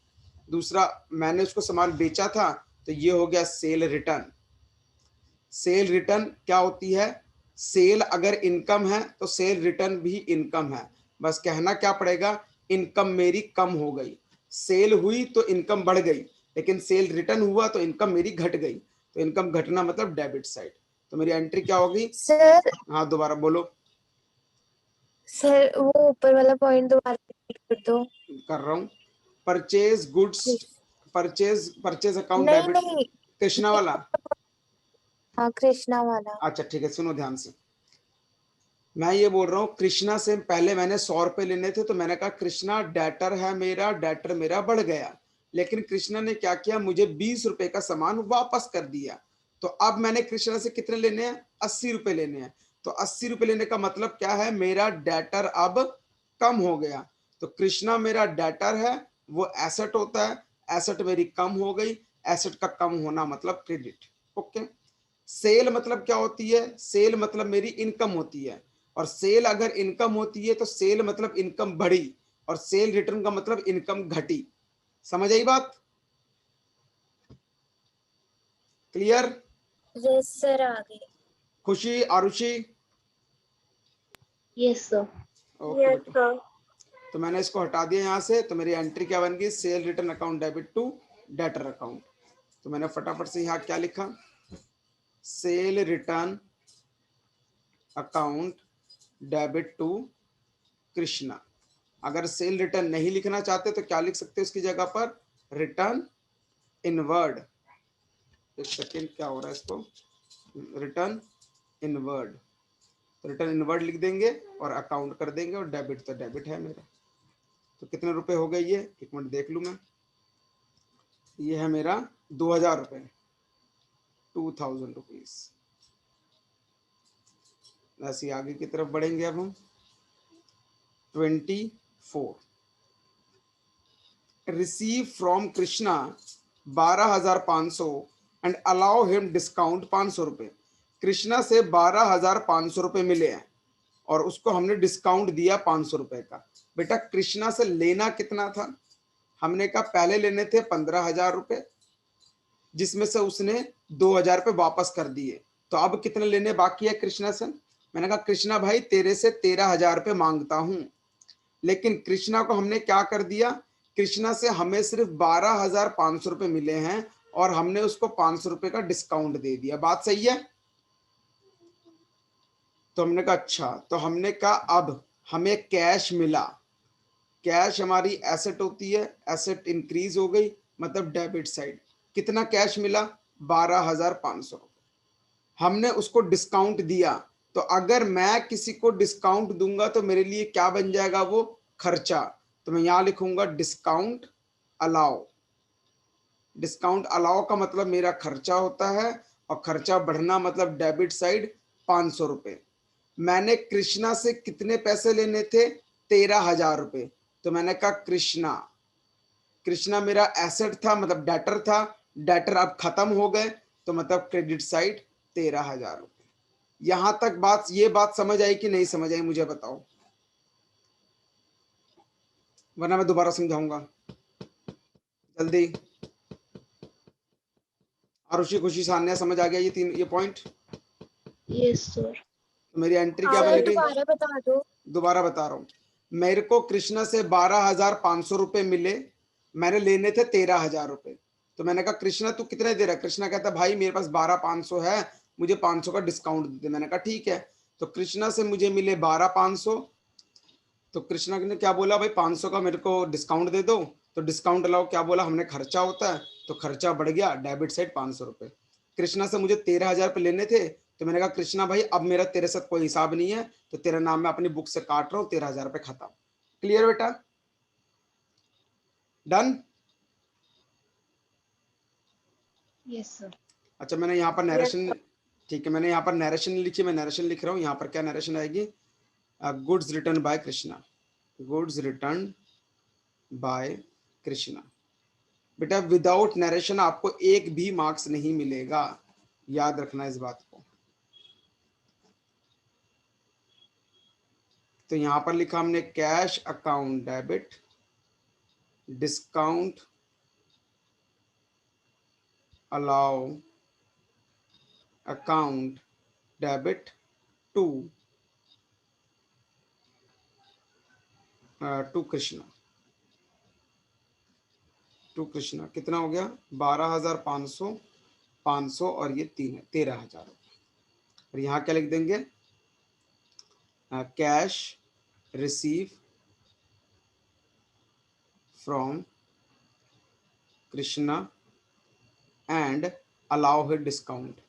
दूसरा, मैंने उसको सामान बेचा था, तो ये हो गया सेल रिटर्न। सेल रिटर्न क्या होती है, सेल अगर इनकम है तो सेल रिटर्न भी इनकम है। बस कहना क्या पड़ेगा, इनकम मेरी कम हो गई, सेल हुई तो इनकम बढ़ गई, लेकिन सेल रिटर्न हुआ तो इनकम मेरी घट गई। तो इनकम घटना मतलब डेबिट साइड। तो मेरी एंट्री क्या होगी, सर, हाँ दोबारा बोलो। सर वो ऊपर वाला पॉइंट दोबारा repeat कर दो। कर रहा हूँ, purchase goods, purchase, purchase account नहीं डेबिट, नहीं, कृष्णा वाला। हाँ कृष्णा वाला। अच्छा ठीक है, सुनो ध्यान से, मैं ये बोल रहा हूँ कृष्णा से पहले मैंने 100 रुपये लेने थे, तो मैंने कहा कृष्णा डेटर है मेरा, डेटर मेरा बढ़ गया, लेकिन कृष्णा ने क्या किया, मुझे 20 रुपए का सामान वापस कर दिया। तो अब मैंने कृष्णा से कितने लेने हैं, 80 रुपए लेने हैं। तो 80 रुपए लेने का मतलब क्या है, मेरा डेटर अब कम हो गया। तो कृष्णा मेरा डेटर है, वो एसेट होता है, एसेट मेरी कम हो गई, एसेट का कम होना मतलब क्रेडिट। ओके, सेल मतलब क्या होती है, सेल मतलब मेरी इनकम होती है, और सेल अगर इनकम होती है तो सेल मतलब इनकम बढ़ी, और सेल रिटर्न का मतलब इनकम घटी। समझ आई बात, क्लियर। यस सर, आ गई। खुशी, आरुषि, Yes, sir. ओके बेटा। तो मैंने इसको हटा दिया यहाँ से, तो मेरी एंट्री क्या बन गई, sale return account debit to debtor account. तो मैंने फटाफट से यहाँ क्या लिखा, sale return account debit to Krishna. अगर सेल रिटर्न नहीं लिखना चाहते तो क्या लिख सकते हो उसकी जगह पर, रिटर्न इनवर्ड। एक सेकेंड, क्या हो रहा है इसको, रिटर्न इनवर्ड। तो रिटर्न इनवर्ड लिख देंगे और अकाउंट कर देंगे, और डेबिट तो डेबिट है मेरा। तो कितने रुपए हो गए ये, एक मिनट देख लूँ मैं, ये है मेरा 2,000 रुपये, 2,000 रुपीज। ऐसे आगे की तरफ बढ़ेंगे अब हम। 24, receive from Krishna 12,500 and allow him discount 500 रुपये। कृष्णा से 12,500 रुपये मिले हैं, और उसको हमने डिस्काउंट दिया 500 रुपये का। बेटा कृष्णा से लेना कितना था, हमने कहा पहले लेने थे 15,000 रुपये, जिसमें से उसने 2,000 रुपये वापस कर दिए, तो अब कितने लेने बाकी है कृष्णा से? मैंने कहा कृष्णा भाई तेरे से 13,000 रुपये मांगता हूं, लेकिन कृष्णा को हमने क्या कर दिया, कृष्णा से हमें सिर्फ 12,500 रुपये मिले हैं और हमने उसको 500 रुपये का डिस्काउंट दे दिया। बात सही है? तो हमने कहा अच्छा, तो हमने कहा अब हमें कैश मिला। कैश हमारी एसेट होती है, एसेट इंक्रीज हो गई, मतलब डेबिट साइड। कितना कैश मिला? 12,500 रुपये। हमने उसको डिस्काउंट दिया, तो अगर मैं किसी को डिस्काउंट दूंगा तो मेरे लिए क्या बन जाएगा? वो खर्चा। तो मैं यहां लिखूंगा डिस्काउंट अलाउ। डिस्काउंट अलाउ का मतलब मेरा खर्चा होता है, और खर्चा बढ़ना मतलब डेबिट साइड 500 रुपये। मैंने कृष्णा से कितने पैसे लेने थे? 13,000 रुपये। तो मैंने कहा कृष्णा, कृष्णा मेरा एसेट था, मतलब डेटर था, डेटर अब खत्म हो गए, तो मतलब क्रेडिट साइड 13,000 रुपये। यहां तक बात, ये बात समझ आई कि नहीं समझ आई मुझे बताओ, वरना मैं दोबारा समझाऊंगा जल्दी। आरुषि, खुशी, सान्या, समझ आ गया ये पॉइंट? Yes sir. तो मेरी एंट्री क्या सर बनेगी? दोबारा बता दो। दोबारा बता रहा हूं। मेरे को कृष्णा से 12,500 रुपये मिले, मैंने लेने थे 13,000 रुपये। तो मैंने कहा कृष्णा तू कितने दे रहा है? कृष्णा कहता भाई मेरे पास 12,500 है, मुझे 500 का डिस्काउंट दे दे। मैंने कहा ठीक है। तो कृष्णा से मुझे मिले 12,500। तो कृष्णा ने क्या बोला, भाई 500 का मेरे को डिस्काउंट दे दो। तो डिस्काउंट अलाउ क्या बोला हमने, खर्चा होता है, तो खर्चा बढ़ गया, डेबिट साइड 500 रुपये। कृष्णा से मुझे 13,000 रुपये लेने थे, तो मैंने कहा कृष्णा भाई अब मेरा तेरे साथ कोई हिसाब नहीं है, तो तेरा नाम मैं अपनी बुक से काट रहा हूँ, 13,000 रुपये खत्म। क्लियर बेटा? डन? Yes sir. अच्छा, मैंने यहाँ पर यस नरेशन, सर। ठीक है, मैंने यहाँ पर नरेशन लिखी, मैं नरेशन लिख रहा हूँ। यहाँ पर क्या नरेशन आएगी? Goods return by Krishna, goods return by Krishna. बेटा विदाउट नरेशन आपको एक भी मार्क्स नहीं मिलेगा, याद रखना इस बात को। तो यहां पर लिखा हमने cash account debit, discount allow account debit to to Krishna. To Krishna कितना हो गया? 12,500, 500 और ये 3 है, 13,000। और यहाँ क्या लिख देंगे? Cash receive from Krishna and allow him discount,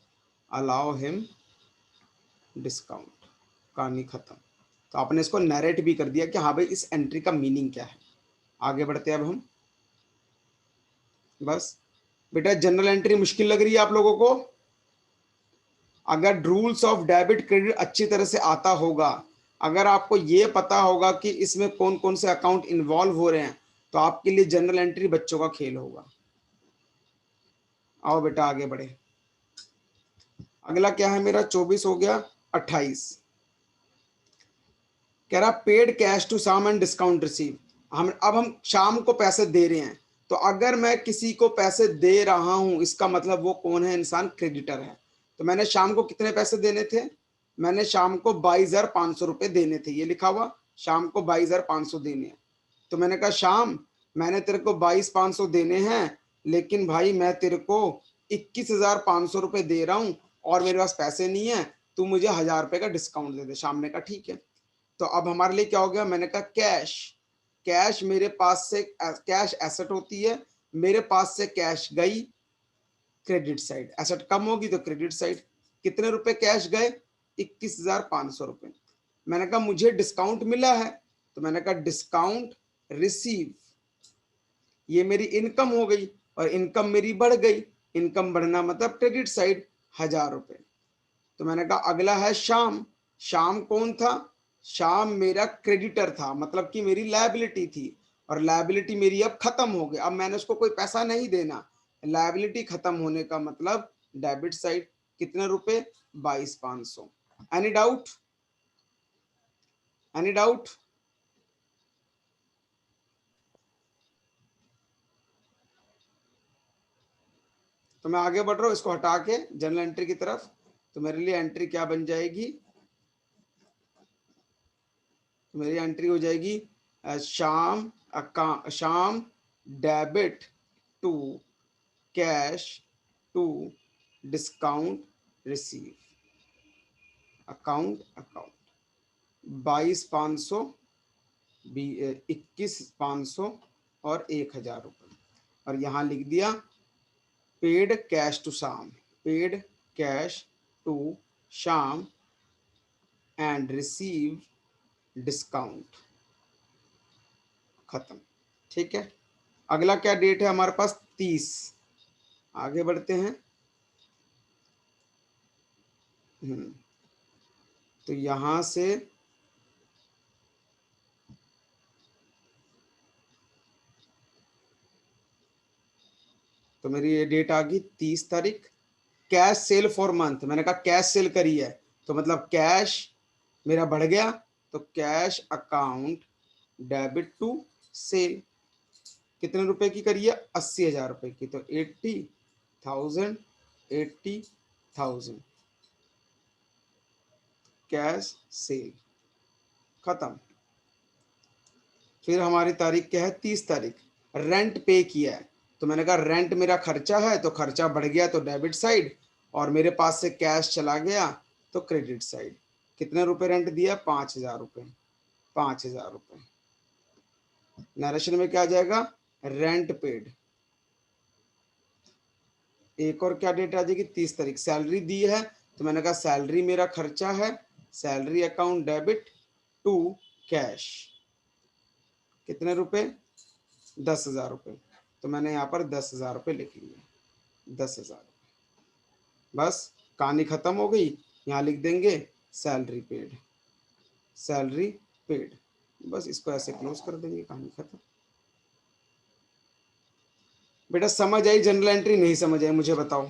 allow him discount. कहानी खत्म। तो आपने इसको नरेट भी कर दिया कि हाँ भाई इस एंट्री का मीनिंग क्या है। आगे बढ़ते हैं अब हम। बस बेटा जनरल एंट्री मुश्किल लग रही है आप लोगों को? अगर रूल्स ऑफ डेबिट क्रेडिट अच्छी तरह से आता होगा, अगर आपको ये पता होगा कि इसमें कौन कौन से अकाउंट इन्वॉल्व हो रहे हैं, तो आपके लिए जनरल एंट्री बच्चों का खेल होगा। आओ बेटा आगे बढ़े। अगला क्या है मेरा? 24 हो गया, 28 कह रहा paid cash to Shyam and discount receive. हम शाम को पैसे दे रहे हैं, तो अगर मैं किसी को पैसे दे रहा हूं इसका मतलब वो कौन है? इंसान, क्रेडिटर है। तो मैंने शाम को कितने पैसे देने थे? मैंने शाम को 22,500 रुपये देने थे, ये लिखा हुआ, शाम को 22,500 देने हैं। तो मैंने कहा शाम, मैंने तेरे को 22,500 देने हैं, लेकिन भाई मैं तेरे को 21,500 रुपये दे रहा हूं और मेरे पास पैसे नहीं है, तू मुझे 1,000 रुपये का डिस्काउंट दे दे। शाम ने कहा ठीक है। तो अब हमारे लिए क्या हो गया? मैंने कहा कैश, कैश मेरे पास से, कैश एसेट होती है, मेरे पास से कैश गई क्रेडिट साइड, एसेट कम होगी तो क्रेडिट साइड। कितने रुपए कैश गए? 21,500 रुपये। मैंने कहा मुझे डिस्काउंट मिला है, तो मैंने कहा डिस्काउंट रिसीव, ये मेरी इनकम हो गई और इनकम मेरी बढ़ गई। इनकम बढ़ना मतलब क्रेडिट साइड 1,000 रुपये। तो मैंने कहा अगला है शाम। शाम कौन था? शाम मेरा क्रेडिटर था, मतलब कि मेरी लायबिलिटी थी, और लायबिलिटी मेरी अब खत्म हो गई, अब मैंने उसको कोई पैसा नहीं देना। लायबिलिटी खत्म होने का मतलब डेबिट साइड। कितने रुपए? 22,500। Any doubt? Any doubt? तो मैं आगे बढ़ रहा हूँ, इसको हटा के जनरल एंट्री की तरफ। तो मेरे लिए एंट्री क्या बन जाएगी, मेरी एंट्री हो जाएगी Shyam debit to cash to discount receive account 22,500 21,500 और 1,000 रुपये, और यहाँ लिख दिया paid cash to Shyam, paid cash to Shyam and receive discount, खत्म। ठीक है, अगला क्या डेट है हमारे पास, 30। आगे बढ़ते हैं। तो यहां से तो मेरी ये डेट आ गई 30 तारीख। कैश सेल फॉर मंथ, मैंने कहा कैश सेल करी है तो मतलब कैश मेरा बढ़ गया, तो cash account debit to sale, कितने रुपए की करी है, 80,000 रुपए की, तो 80,000 कैश सेल, खत्म। फिर हमारी तारीख क्या है, 30 तारीख। रेंट पे किया है, तो मैंने कहा रेंट मेरा खर्चा है, तो खर्चा बढ़ गया तो डेबिट साइड, और मेरे पास से कैश चला गया तो क्रेडिट साइड। कितने रुपए रेंट दिया, 5,000 रुपये, 5,000 रुपये। नरेशन में क्या आ जाएगा, रेंट पेड। एक और क्या डेट आ जाएगी, 30 तारीख। सैलरी दी है, तो मैंने कहा सैलरी मेरा खर्चा है, salary account debit to cash, कितने रुपए, 10,000 रुपये, तो मैंने यहाँ पर 10,000 रुपये लिख लिए, 10,000। बस कहानी खत्म हो गई। यहाँ लिख देंगे सैलरी पेड, सैलरी पेड, बस इसको ऐसे क्लोज कर देंगे, कहानी खत्म। बेटा समझ आई जनरल एंट्री, नहीं समझ आई मुझे बताओ।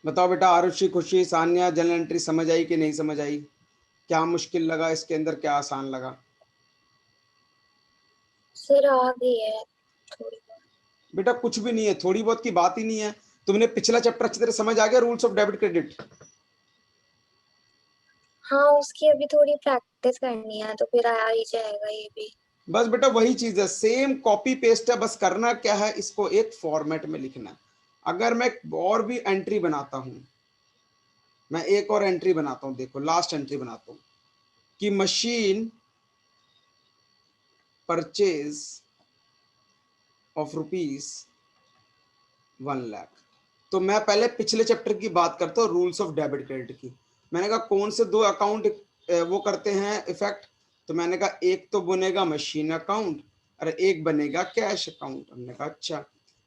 बताओ बेटा, आरुषि, खुशी, सान्या, जनरल एंट्री समझ आई कि नहीं समझ आई, क्या मुश्किल लगा इसके अंदर, क्या आसान लगा? सर आ गई है थोड़ी। बेटा कुछ भी नहीं है, थोड़ी बहुत की बात ही नहीं है। तुमने पिछला चैप्टर अच्छी तरह समझ आ गया, रूल्स ऑफ डेबिट क्रेडिट? हाँ उसकी अभी थोड़ी प्रैक्टिस करनी है तो फिर आ ही जाएगा ये भी। बस बेटा वही चीज है, सेम कॉपी पेस्ट है, बस करना क्या है, इसको एक फॉर्मेट में लिखना है। अगर मैं और भी एंट्री बनाता हूं, मैं एक और एंट्री बनाता हूं, देखो लास्ट एंट्री बनाता हूं कि मशीन परचेज ऑफ ₹1,00,000। तो मैं पहले पिछले चैप्टर की बात करता हूँ, रूल्स ऑफ डेबिट क्रेडिट की। मैंने कहा कौन से दो अकाउंट वो करते हैं इफेक्ट, तो मैंने कहा एक तो बनेगा मशीन अकाउंट और एक बनेगा कैश अकाउंट। हमने कहा अच्छा,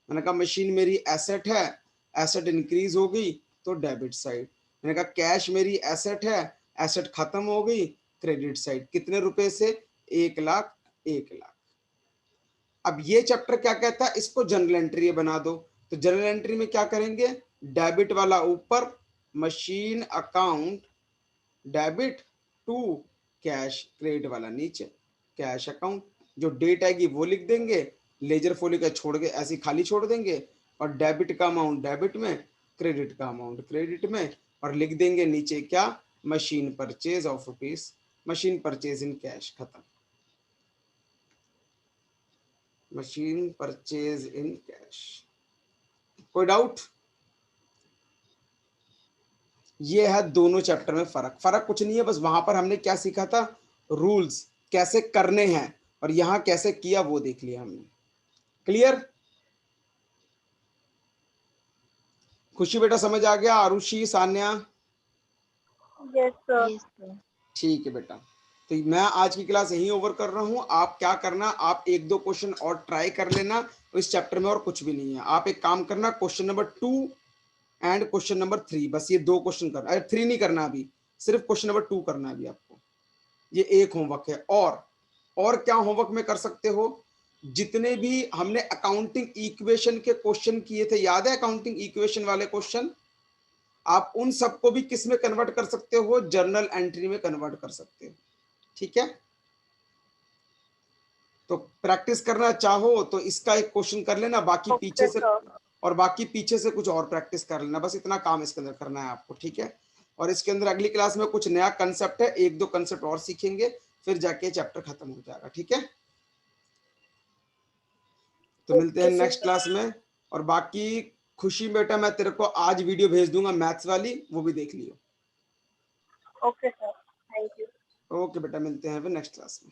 मैंने कहा मशीन मेरी एसेट है, एसेट इंक्रीज हो गई तो डेबिट साइड। मैंने कहा कैश मेरी एसेट है, एसेट खत्म हो गई, क्रेडिट साइड। कितने रुपए से, 1,00,000, 1,00,000। अब ये चैप्टर क्या कहता है, इसको जनरल एंट्री बना दो। तो जनरल एंट्री में क्या करेंगे, डेबिट वाला ऊपर, machine account debit to cash, credit वाला नीचे, कैश अकाउंट। जो डेट आएगी वो लिख देंगे, लेजर फोली का छोड़ के ऐसे खाली छोड़ देंगे, और डेबिट का अमाउंट डेबिट में, क्रेडिट का अमाउंट क्रेडिट में, और लिख देंगे नीचे क्या, machine purchase of rupees, machine purchase in cash, खत्म। Machine purchase in cash. कोई डाउट? ये है दोनों चैप्टर में फर्क। फर्क कुछ नहीं है, बस वहां पर हमने क्या सीखा था, रूल्स कैसे करने हैं, और यहां कैसे किया वो देख लिया हमने। क्लियर? खुशी बेटा समझ आ गया, आरुषि, सान्या? Yes sir. ठीक है बेटा, तो मैं आज की क्लास यहीं ओवर कर रहा हूं। आप क्या करना, आप एक दो क्वेश्चन और ट्राई कर लेना इस चैप्टर में, और कुछ भी नहीं है। आप एक काम करना, question number 2 and question number 3, बस ये दो क्वेश्चन करना। अरे 3 नहीं करना अभी, सिर्फ क्वेश्चन नंबर 2 करना है अभी आपको। ये एक होमवर्क है। और क्या होमवर्क में कर सकते हो, जितने भी हमने अकाउंटिंग इक्वेशन के क्वेश्चन किए थे, याद है अकाउंटिंग इक्वेशन वाले क्वेश्चन, आप उन सबको भी किस में कन्वर्ट कर सकते हो, जर्नल एंट्री में कन्वर्ट कर सकते हो। ठीक है, तो प्रैक्टिस करना चाहो तो इसका एक क्वेश्चन कर लेना, बाकी पीछे से और बाकी पीछे से कुछ और प्रैक्टिस कर लेना, बस इतना काम इसके अंदर करना है आपको, ठीक है। और इसके अंदर अगली क्लास में कुछ नया कंसेप्ट है, 1-2 कंसेप्ट और सीखेंगे, फिर जाके चैप्टर खत्म हो जाएगा, ठीक है। तो मिलते हैं ओके नेक्स्ट सर। क्लास में। और बाकी खुशी बेटा, मैं तेरे को आज वीडियो भेज दूंगा मैथ्स वाली, वो भी देख लियो। Okay sir, thank you. Okay बेटा, मिलते हैं फिर नेक्स्ट क्लास में।